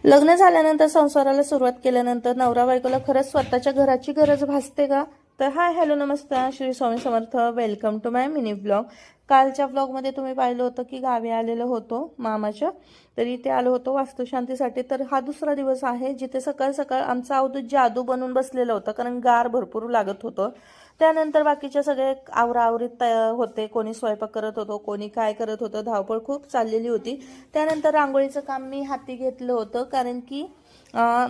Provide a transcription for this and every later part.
लग्न झाल्यानंतर संसाराला सुरुवात केल्यानंतर नवरा बायकोला खरंच स्वतःच्या घराची गरज भासते का? तर हाय हॅलो नमस्कार, Shri Swami Samarth. Welcome to my mini blog. कालच्या ब्लॉगमध्ये तुम्ही पाहिलं होतं की गावी आलेलो होतो मामाच्या. तर इथे आलो होतो वास्तुशांतीसाठी. तर हा दुसरा दिवस आहे जिथे सकाळ सकाळ आमचा अवधूत जादू बनून बसलेलं होतं, कारण गार भरपूर लागत होतं. त्यानंतर बाकीचे सगळे आवराआवरीत तयार होते, कोणी स्वयंपाक करत होतो, कोणी काय करत होतं, धावपळ खूप चाललेली होती. त्यानंतर रांगोळीचं काम मी हाती घेतलं होतं, कारण की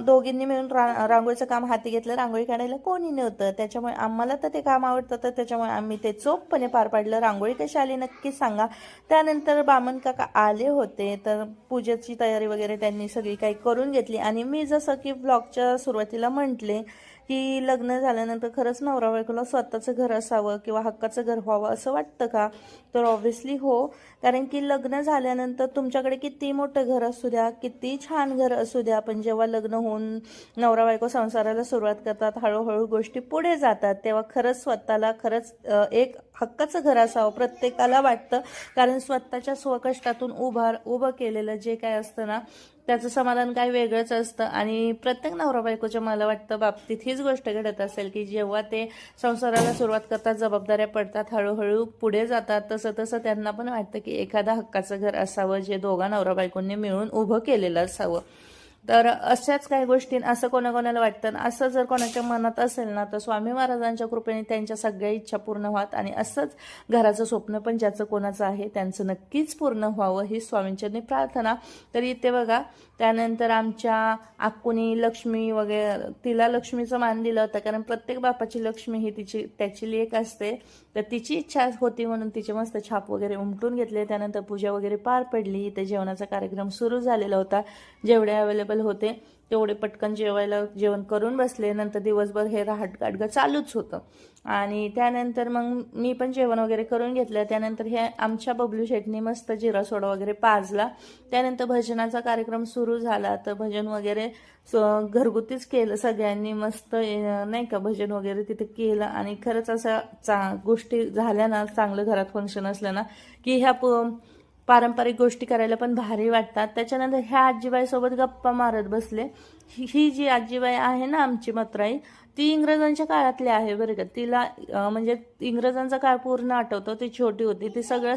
दोघींनी मिळून रांगोळीचं काम हाती घेतलं. रांगोळी काढायला कोणी नव्हतं, त्याच्यामुळे आम्हाला तर ते काम आवडतं, तर त्याच्यामुळे आम्ही ते चोखपणे पार पाडलं. रांगोळी कशी आली नक्की सांगा. त्यानंतर बामण काका आले होते, तर पूजेची तयारी वगैरे त्यांनी सगळी काही करून घेतली. आणि मी जसं की ब्लॉगच्या सुरुवातीला म्हटले की लग्न झाल्यानंतर खरंच नवरा बायकोला स्वतःचं घर असावं किंवा हक्काचं घर व्हावं असं वाटतं का? तर ऑब्व्हियसली हो. कारण की लग्न झाल्यानंतर तुमच्याकडे किती मोठं घर असू द्या, किती छान घर असू द्या, पण जेव्हा लग्न होऊन नवरा बायको संसाराला सुरुवात करतात, हळूहळू गोष्टी पुढे जातात, तेव्हा खरंच स्वतःला खरंच एक हक्काचं घर असावं प्रत्येकाला वाटतं. कारण स्वतःच्या स्वकष्टातून उभं केलेलं जे काय असतं ना, त्याचं समाधान काय वेगळंच असतं. आणि प्रत्येक नवरा बायकोच्या मला वाटतं बाबतीत हीच गोष्ट घडत असेल की जेव्हा ते संसाराला सुरुवात करतात, जबाबदाऱ्या पडतात, हळूहळू पुढे जातात, तसं तसं त्यांना पण वाटतं की एखादा हक्काचं घर असावं जे दोघा नवरा बायकोंनी मिळून उभं केलेलं असावं. तर अशाच काही गोष्टी असं कोणाकोणाला वाटतं. असं जर कोणाच्या मनात असेल ना, तर स्वामी महाराजांच्या कृपेने त्यांच्या सगळ्या इच्छा पूर्ण व्हात. आणि असंच घराचं स्वप्न पण ज्याचं कोणाचं आहे त्यांचं नक्कीच पूर्ण व्हावं ही स्वामींच्यांनी प्रार्थना. तर इथे बघा, त्यानंतर आमच्या आकुनी लक्ष्मी वगैरे, तिला लक्ष्मीचं मान दिलं होतं, कारण प्रत्येक बापाची लक्ष्मी ही त्याची लेक असते. तर तिची इच्छा होती म्हणून तिचे मस्त छाप वगैरे उमटून घेतले. त्यानंतर पूजा वगैरे पार पडली. इथे जेवणाचा कार्यक्रम सुरू झालेला होता. जेवढे अवेलेबल होते तेवढे पटकन जेवण करून बसले. नंतर दिवसभर हे राहट चालूच होतं. आणि त्यानंतर मग मी पण जेवण वगैरे करून घेतलं. त्यानंतर हे आमच्या बबलू शेटनी मस्त जिरा सोडा वगैरे पाजला. त्यानंतर भजनाचा कार्यक्रम सुरू झाला. तर भजन वगैरे घरगुतीच केलं सगळ्यांनी, मस्त नाही का भजन वगैरे तिथे केलं. आणि खरंच अशा गोष्टी झाल्या ना, चांगलं घरात फंक्शन असलं ना, की ह्या पारंपरिक गोष्टी करायला पण भारी वाटतात. त्याच्यानंतर ह्या आजीबाईसोबत गप्पा मारत बसले. ही जी आजीबाई आहे ना आमची मत्राई, ती इंग्रजांच्या काळातली आहे बरं का. तिला म्हणजे इंग्रजांचा काळ पूर्ण आठवतो. ती छोटी होती, ती सगळं